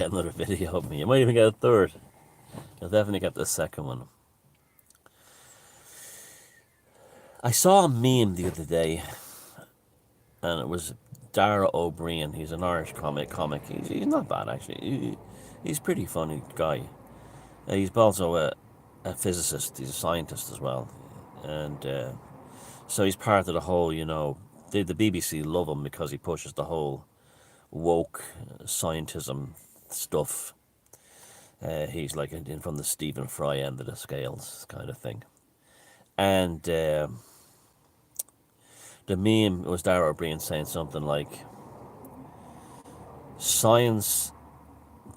get another video of me. You might even get a third. You'll definitely get the second one. I saw a meme the other day, and it was Dara O'Brien. He's an Irish comic. He's not bad, actually. He's a pretty funny guy. He's also a physicist. He's a scientist as well. And so he's part of the whole, the BBC love him because he pushes the whole woke scientism stuff. He's like in from the Stephen Fry end of the scales kind of thing. And the meme was Dara O'Brien saying something like, science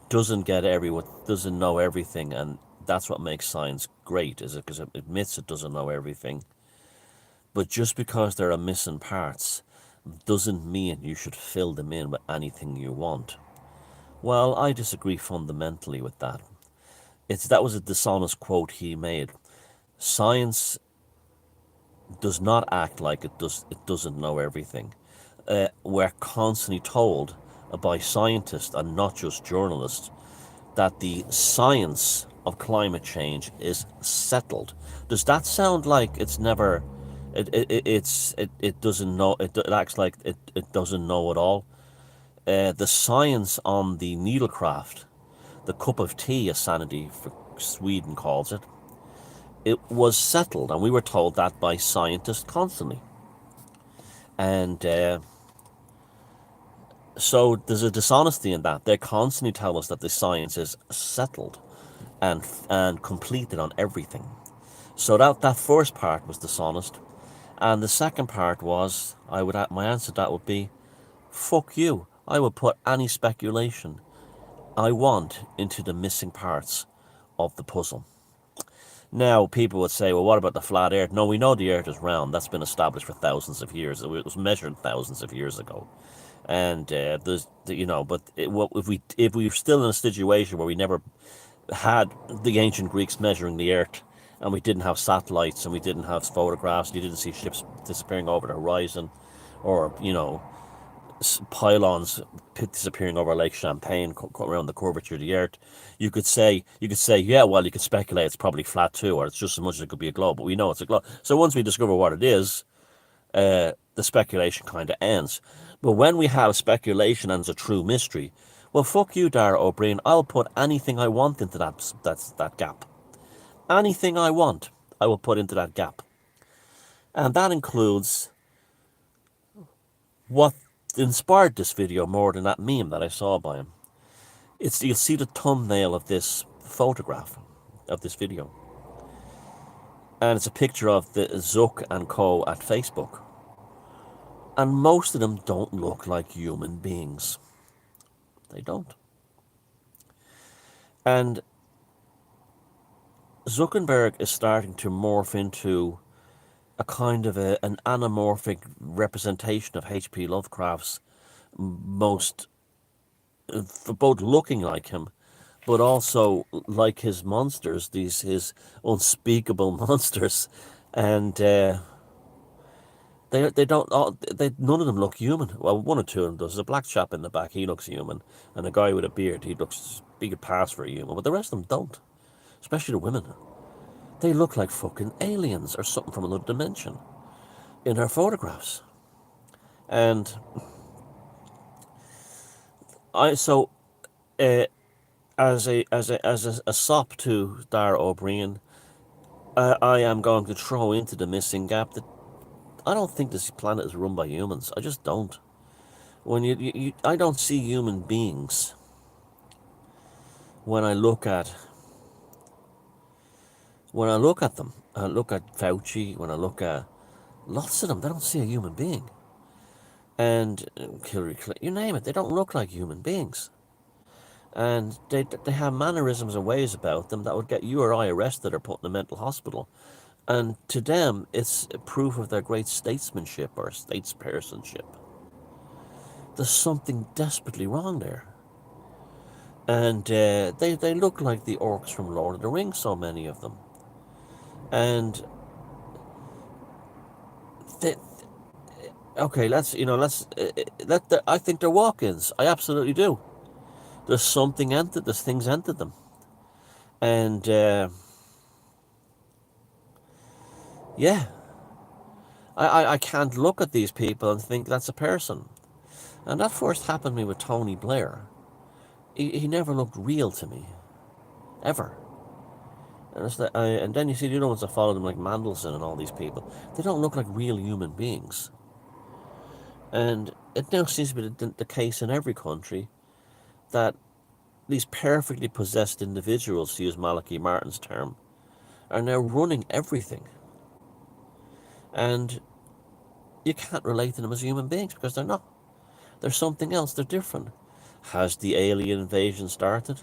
doesn't know everything, and that's what makes science great, is it? Because it admits it doesn't know everything. But just because there are missing parts doesn't mean you should fill them in with anything you want. Well, I disagree fundamentally with that. That was a dishonest quote he made. Science does not act like it doesn't know everything. We're constantly told by scientists, and not just journalists, that the science of climate change is settled. Does that sound like it's never? It doesn't know. It acts like it doesn't know at all. The science on the needlecraft, the cup of tea, as Sanity for Sweden calls it, it was settled, and we were told that by scientists constantly. And so there's a dishonesty in that. They constantly tell us that the science is settled and completed on everything. So that first part was dishonest, and the second part was, my answer to that would be, fuck you. I would put any speculation I want into the missing parts of the puzzle. Now, people would say, well, what about the flat earth? No, we know the earth is round. That's been established for thousands of years. It was measured thousands of years ago. And if we were still in a situation where we never had the ancient Greeks measuring the earth, and we didn't have satellites, and we didn't have photographs, and you didn't see ships disappearing over the horizon, or pylons disappearing over Lake Champlain around the curvature of the earth, you could say, yeah, well, you could speculate it's probably flat too, or it's just as much as it could be a globe, but we know it's a globe. So once we discover what it is, the speculation kind of ends. But when we have speculation and it's a true mystery, well, fuck you, Dara O'Brien. I'll put anything I want into that gap. Anything I want, I will put into that gap. And that includes what inspired this video more than that meme that I saw by him. You'll see the thumbnail of this photograph, of this video. And it's a picture of the Zuck and co at Facebook. And most of them don't look like human beings. They don't. And Zuckerberg is starting to morph into a kind of an anamorphic representation of H.P. Lovecraft's most, for both looking like him, but also like his monsters, his unspeakable monsters. And They don't. None of them look human. Well, one or two of them does. There's a black chap in the back. He looks human, and a guy with a beard. He could pass for a human, but the rest of them don't. Especially the women. They look like fucking aliens or something from another dimension in her photographs. And as a sop to Dara O'Brien, I am going to throw into the missing gap that I don't think this planet is run by humans. I just don't. When I don't see human beings when I look at them. I look at Fauci. When I look at lots of them, they don't see a human being. And Hillary Clinton, you name it, they don't look like human beings. And they have mannerisms and ways about them that would get you or I arrested or put in a mental hospital. And to them, it's proof of their great statesmanship or statespersonship. There's something desperately wrong there. And they look like the orcs from Lord of the Rings, so many of them. And okay, I think they're walk-ins. I absolutely do. There's things entered them. And yeah, I can't look at these people and think that's a person. And that first happened to me with Tony Blair. He never looked real to me, ever. And then you see the other ones that followed him, like Mandelson and all these people. They don't look like real human beings. And it now seems to be the case in every country that these perfectly possessed individuals, to use Malachi Martin's term, are now running everything. And you can't relate to them as human beings because they're not. They're something else. They're different. Has the alien invasion started?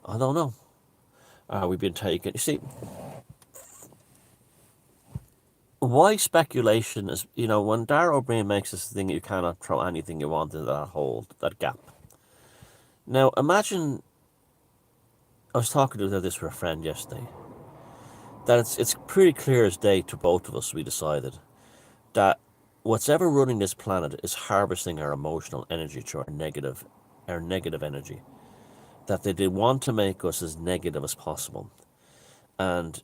I don't know. We've been taken. You see, why speculation is, when Dara O'Brien makes this thing, you cannot throw anything you want into that hole, that gap. Now, imagine, I was talking about this with a friend yesterday, that it's pretty clear as day to both of us, we decided, that what's ever running this planet is harvesting our emotional energy through our negative energy. That they want to make us as negative as possible, and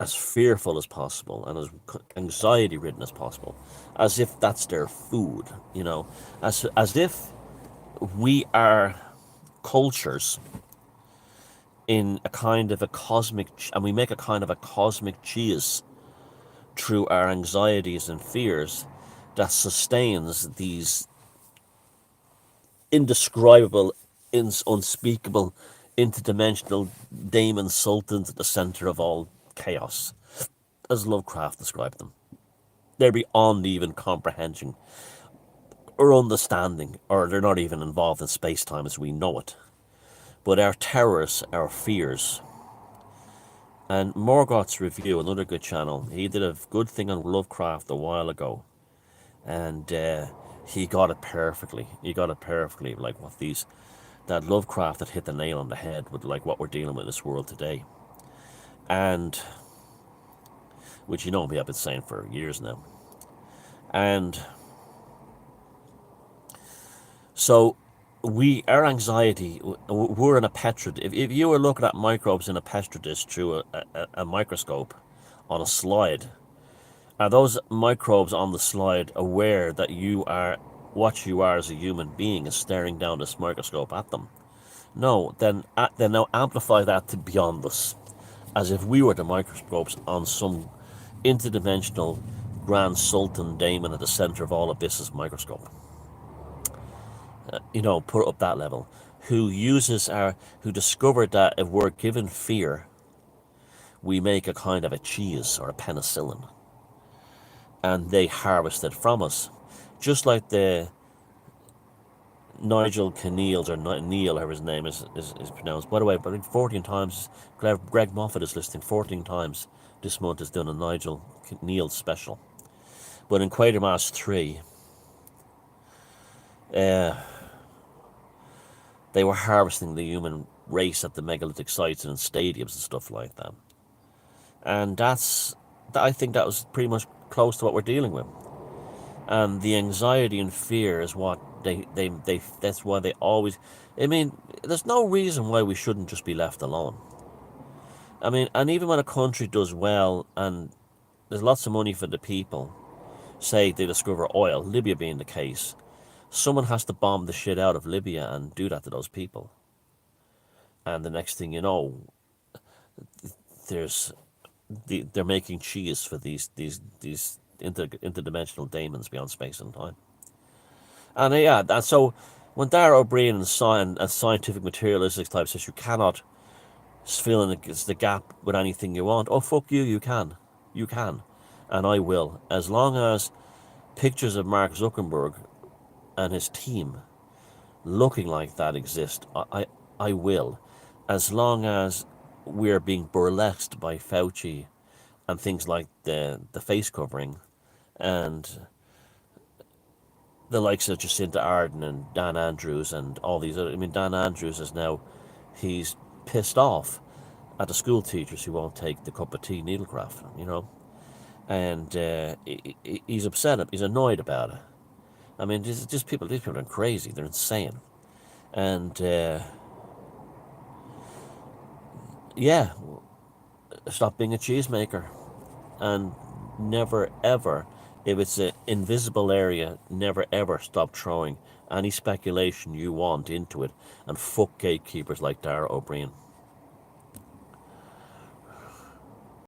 as fearful as possible, and as anxiety ridden as possible, as if that's their food, as if we are cultures in a kind of a cosmic, and we make a kind of a cosmic cheese through our anxieties and fears that sustains these indescribable, unspeakable, interdimensional daemon sultans at the center of all chaos, as Lovecraft described them. They're beyond even comprehension or understanding, or they're not even involved in space-time as we know it. But our terrors, our fears. And Morgoth's Review, another good channel, he did a good thing on Lovecraft a while ago. And he got it perfectly. Like that Lovecraft had hit the nail on the head with like what we're dealing with in this world today. And, which we have been saying for years now. And so our anxiety, we're in a petri. If you were looking at microbes in a petri dish through a microscope on a slide, are those microbes on the slide aware that what you are as a human being is staring down this microscope at them? No, then now amplify that to beyond us, as if we were the microscopes on some interdimensional grand sultan daemon at the center of all abysses microscope. Put it up that level. Who discovered that if we're given fear, we make a kind of a cheese or a penicillin, and they harvest it from us, just like the Nigel Keneals, or Neil, however his name is pronounced. By the way, I think 14 times, Greg Moffat is listing 14 times this month is doing a Nigel Keneal special. But in Quatermass 3, they were harvesting the human race at the megalithic sites and in stadiums and stuff like that. And I think that was pretty much close to what we're dealing with. And the anxiety and fear is what that's why they always, there's no reason why we shouldn't just be left alone. And even when a country does well and there's lots of money for the people, say they discover oil, Libya being the case, someone has to bomb the shit out of Libya and do that to those people. And the next thing you know, they're making cheese for these interdimensional daemons beyond space and time. And so when Dara O'Brien and scientific materialistic type says you cannot fill in the gap with anything you want, oh fuck you, you can, and I will, as long as pictures of Mark Zuckerberg and his team looking like that exist. I will, as long as we're being burlesqued by Fauci and things like the face covering and the likes of Jacinta Ardern and Dan Andrews and all these other. Dan Andrews is now, he's pissed off at the school teachers who won't take the cup of tea needlecraft, and he's upset. He's annoyed about it. These people are crazy. They're insane. And yeah, stop being a cheesemaker, and never ever, if it's an invisible area, never ever stop throwing any speculation you want into it, and fuck gatekeepers like Dara O'Brien.